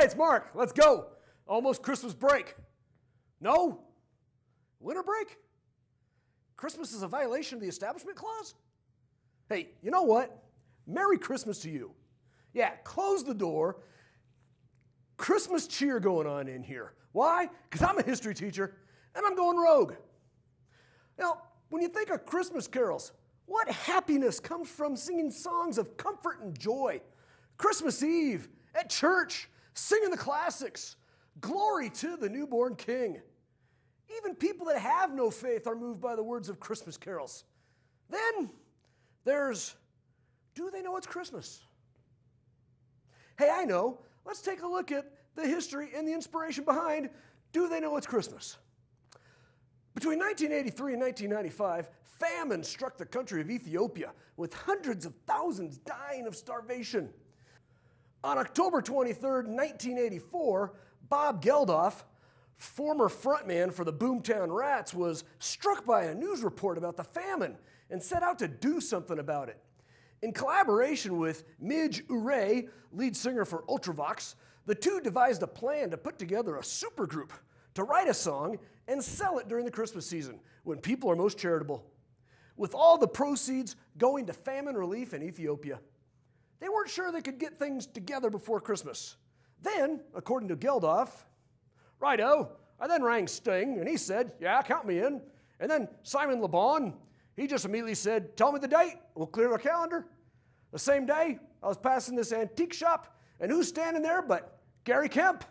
it's Mark. Let's go. Almost Christmas break. No? Winter break? Christmas is a violation of the Establishment Clause? Hey, you know what? Merry Christmas to you. Yeah, close the door. Christmas cheer going on in here. Why? Because I'm a history teacher and I'm going rogue. Now, when you think of Christmas carols, what happiness comes from singing songs of comfort and joy? Christmas Eve, at church, singing the classics. Glory to the newborn King. Even people that have no faith are moved by the words of Christmas carols. Then there's, do they know it's Christmas? Hey, I know. Let's take a look at the history and the inspiration behind Do They Know It's Christmas? Between 1983 and 1995, famine struck the country of Ethiopia, with hundreds of thousands dying of starvation. On October 23rd, 1984, Bob Geldof, former frontman for the Boomtown Rats, was struck by a news report about the famine and set out to do something about it. In collaboration with Midge Ure, lead singer for Ultravox, the two devised a plan to put together a supergroup to write a song and sell it during the Christmas season, when people are most charitable, with all the proceeds going to famine relief in Ethiopia. They weren't sure they could get things together before Christmas. Then, according to Geldof, righto, I then rang Sting, and he said, yeah, count me in. And then Simon Le Bon, he just immediately said, tell me the date, we'll clear the calendar. The same day, I was passing this antique shop, and who's standing there but Gary Kemp,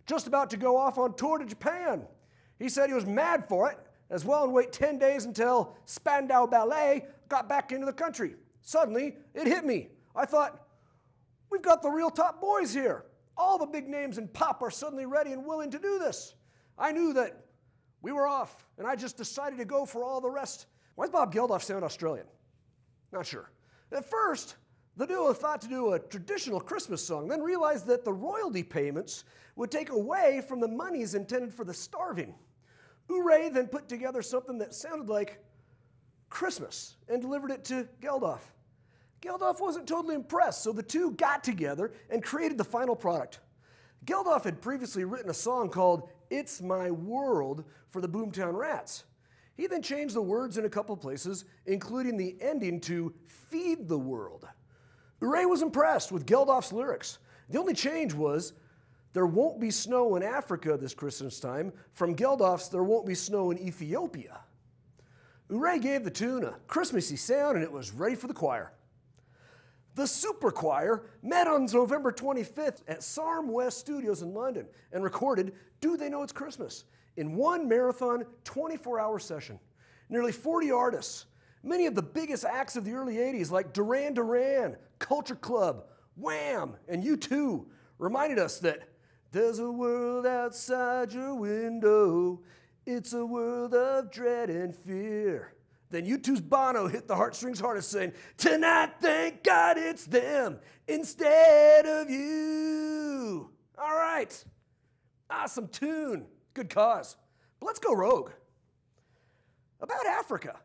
just about to go off on tour to Japan. He said he was mad for it, as well, and wait 10 days until Spandau Ballet got back into the country. Suddenly, it hit me. I thought, we've got the real top boys here. All the big names in pop are suddenly ready and willing to do this. I knew that we were off, and I just decided to go for all the rest. Why does Bob Geldof sound Australian? Not sure. At first, the duo thought to do a traditional Christmas song, then realized that the royalty payments would take away from the monies intended for the starving. Ure then put together something that sounded like Christmas and delivered it to Geldof. Geldof wasn't totally impressed, so the two got together and created the final product. Geldof had previously written a song called It's My World for the Boomtown Rats. He then changed the words in a couple places, including the ending to Feed the World. Ure was impressed with Geldof's lyrics. The only change was, there won't be snow in Africa this Christmas time, from Geldof's There Won't Be Snow in Ethiopia. Ure gave the tune a Christmassy sound, and it was ready for the choir. The Super Choir met on November 25th at Sarm West Studios in London and recorded Do They Know It's Christmas in one marathon 24-hour session. Nearly 40 artists, many of the biggest acts of the early 80s like Duran Duran, Culture Club, Wham, and U2 reminded us that there's a world outside your window. It's a world of dread and fear. Then U2's Bono hit the heartstrings hardest, saying, tonight, thank God it's them instead of you. All right. Awesome tune. Good cause. But let's go rogue. About Africa.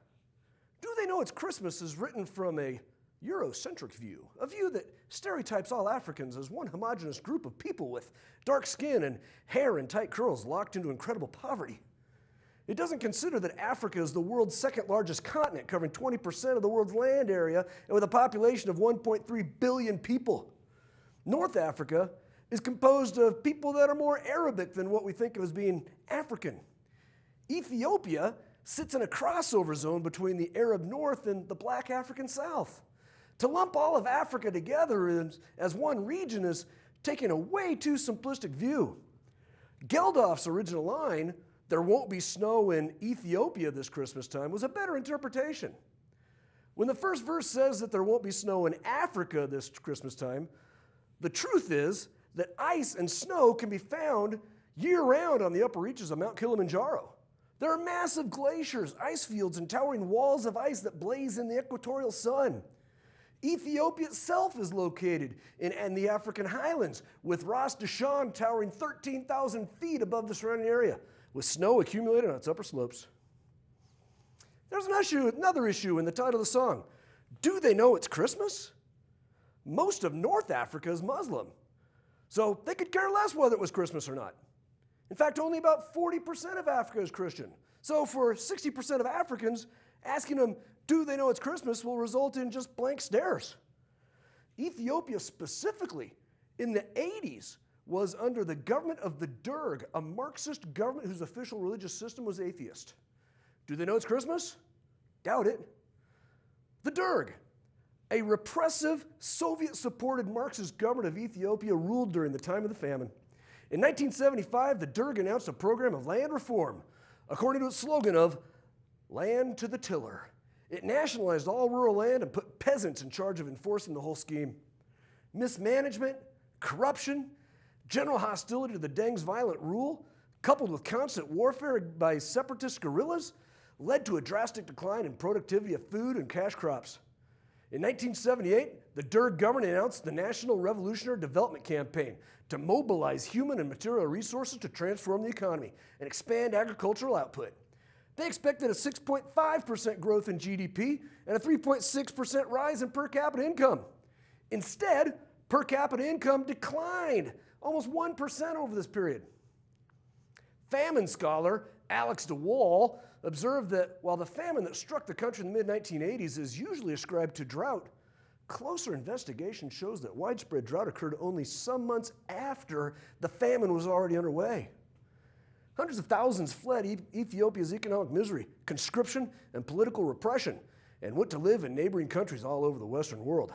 Do They Know It's Christmas is written from a Eurocentric view, a view that stereotypes all Africans as one homogeneous group of people with dark skin and hair in tight curls locked into incredible poverty. It doesn't consider that Africa is the world's second largest continent, covering 20% of the world's land area and with a population of 1.3 billion people. North Africa is composed of people that are more Arabic than what we think of as being African. Ethiopia sits in a crossover zone between the Arab North and the Black African South. To lump all of Africa together as one region is taking a way too simplistic view. Geldof's original line, there won't be snow in Ethiopia this Christmas time, was a better interpretation. When the first verse says that there won't be snow in Africa this Christmas time, the truth is that ice and snow can be found year-round on the upper reaches of Mount Kilimanjaro. There are massive glaciers, ice fields, and towering walls of ice that blaze in the equatorial sun. Ethiopia itself is located in the African highlands, with Ras Dashan towering 13,000 feet above the surrounding area, with snow accumulated on its upper slopes. There's another issue in the title of the song. Do they know it's Christmas? Most of North Africa is Muslim. So they could care less whether it was Christmas or not. In fact, only about 40% of Africa is Christian. So for 60% of Africans, asking them, do they know it's Christmas, will result in just blank stares. Ethiopia specifically, in the 80s, was under the government of the Derg, a Marxist government whose official religious system was atheist. Do they know it's Christmas? Doubt it. The Derg, a repressive, Soviet-supported Marxist government of Ethiopia, ruled during the time of the famine. In 1975, the Derg announced a program of land reform, according to its slogan of land to the tiller. It nationalized all rural land and put peasants in charge of enforcing the whole scheme. Mismanagement, corruption, general hostility to the Deng's violent rule, coupled with constant warfare by separatist guerrillas, led to a drastic decline in productivity of food and cash crops. In 1978, the Derg government announced the National Revolutionary Development Campaign to mobilize human and material resources to transform the economy and expand agricultural output. They expected a 6.5% growth in GDP and a 3.6% rise in per capita income. Instead, per capita income declined almost 1% over this period. Famine scholar Alex de Waal observed that while the famine that struck the country in the mid-1980s is usually ascribed to drought, closer investigation shows that widespread drought occurred only some months after the famine was already underway. Hundreds of thousands fled Ethiopia's economic misery, conscription, and political repression, and went to live in neighboring countries all over the Western world.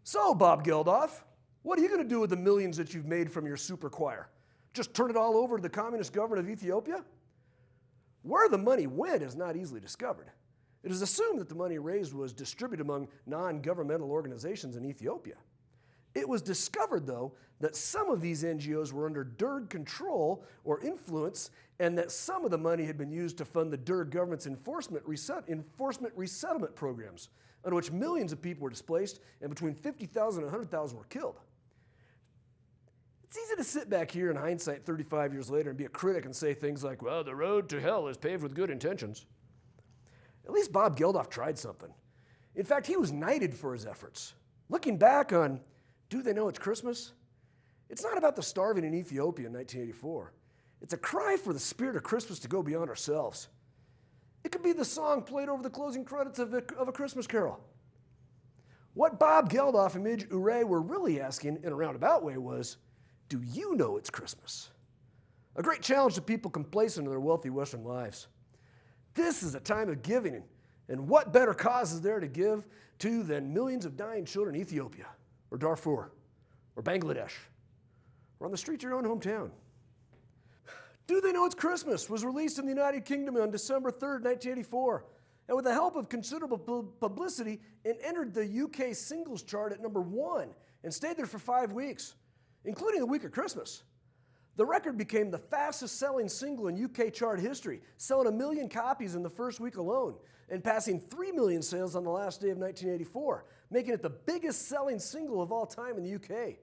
So, Bob Geldof, what are you going to do with the millions that you've made from your super choir? Just turn it all over to the communist government of Ethiopia? Where the money went is not easily discovered. It is assumed that the money raised was distributed among non-governmental organizations in Ethiopia. It was discovered, though, that some of these NGOs were under Derg control or influence, and that some of the money had been used to fund the Derg government's enforcement resettlement programs, under which millions of people were displaced and between 50,000 and 100,000 were killed. It's easy to sit back here in hindsight 35 years later and be a critic and say things like, well, the road to hell is paved with good intentions. At least Bob Geldof tried something. In fact, he was knighted for his efforts. Looking back on Do They Know It's Christmas? It's not about the starving in Ethiopia in 1984. It's a cry for the spirit of Christmas to go beyond ourselves. It could be the song played over the closing credits of A Christmas Carol. What Bob Geldof and Midge Ure were really asking in a roundabout way was, do you know it's Christmas? A great challenge to people complacent in their wealthy Western lives. This is a time of giving, and what better cause is there to give to than millions of dying children in Ethiopia, or Darfur, or Bangladesh, or on the streets of your own hometown? Do They Know It's Christmas was released in the United Kingdom on December 3rd, 1984, and with the help of considerable publicity, it entered the UK singles chart at number 1 and stayed there for 5 weeks, including the week of Christmas. The record became the fastest selling single in UK chart history, selling 1 million copies in the first week alone, and passing 3 million sales on the last day of 1984, making it the biggest selling single of all time in the UK.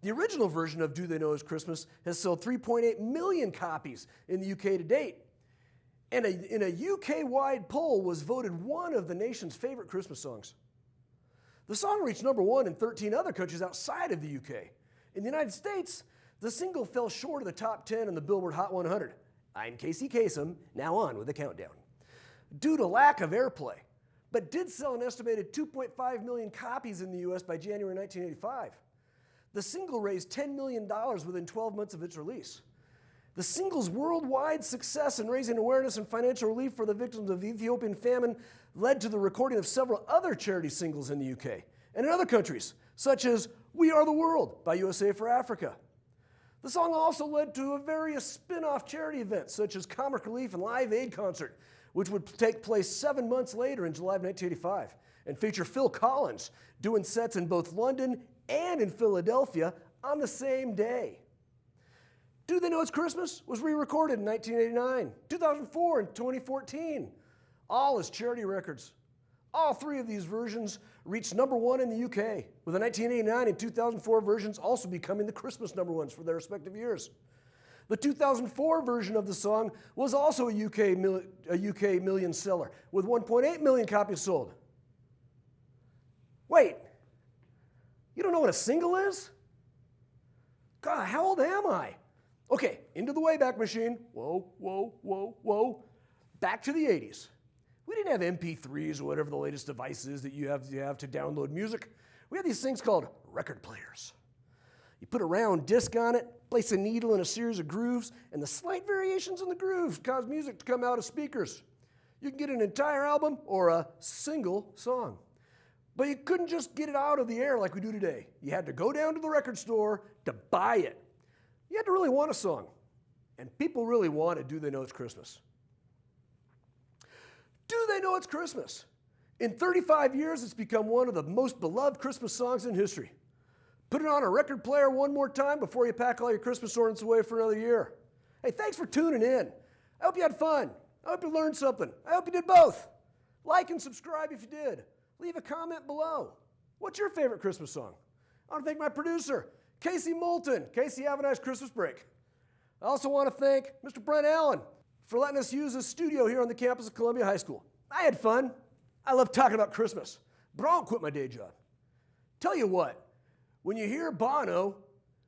The original version of Do They Know It's Christmas has sold 3.8 million copies in the UK to date, and in a UK-wide poll was voted one of the nation's favorite Christmas songs. The song reached number 1 in 13 other countries outside of the UK. In the United States, the single fell short of the top 10 in the Billboard Hot 100. I'm Casey Kasem, now on with the countdown. Due to lack of airplay, but did sell an estimated 2.5 million copies in the US by January 1985. The single raised $10 million within 12 months of its release. The single's worldwide success in raising awareness and financial relief for the victims of Ethiopian famine led to the recording of several other charity singles in the UK and in other countries, such as We Are the World by USA for Africa. The song also led to various spin-off charity events, such as Comic Relief and Live Aid Concert, which would take place 7 months later in July of 1985, and feature Phil Collins doing sets in both London and in Philadelphia on the same day. Do They Know It's Christmas was re-recorded in 1989, 2004, and 2014, all as charity records. All 3 of these versions reached number 1 in the UK, with the 1989 and 2004 versions also becoming the Christmas number 1s for their respective years. The 2004 version of the song was also a UK million seller, with 1.8 million copies sold. Wait, you don't know what a single is? God, how old am I? Okay, into the Wayback Machine. Whoa, whoa, whoa, whoa. Back to the 80s. We didn't have MP3s or whatever the latest device is that you have to download music. We had these things called record players. You put a round disc on it, place a needle in a series of grooves, and the slight variations in the grooves cause music to come out of speakers. You can get an entire album or a single song. But you couldn't just get it out of the air like we do today. You had to go down to the record store to buy it. You had to really want a song. And people really wanted Do They Know It's Christmas? Do They Know It's Christmas? In 35 years, it's become one of the most beloved Christmas songs in history. Put it on a record player one more time before you pack all your Christmas ornaments away for another year. Hey, thanks for tuning in. I hope you had fun. I hope you learned something. I hope you did both. Like and subscribe if you did. Leave a comment below. What's your favorite Christmas song? I want to thank my producer, Casey Moulton. Casey, have a nice Christmas break. I also want to thank Mr. Brent Allen for letting us use his studio here on the campus of Columbia High School. I had fun. I love talking about Christmas, but I won't quit my day job. Tell you what, when you hear Bono,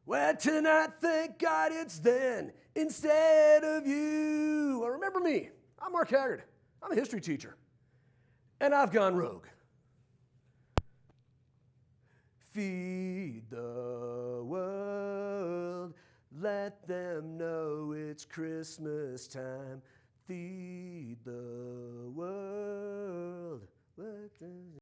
well, tonight, thank God it's then instead of you. Well, remember me. I'm Mark Haggard. I'm a history teacher. And I've gone rogue. Feed the world. Let them know it's Christmas time. Feed the world. Let them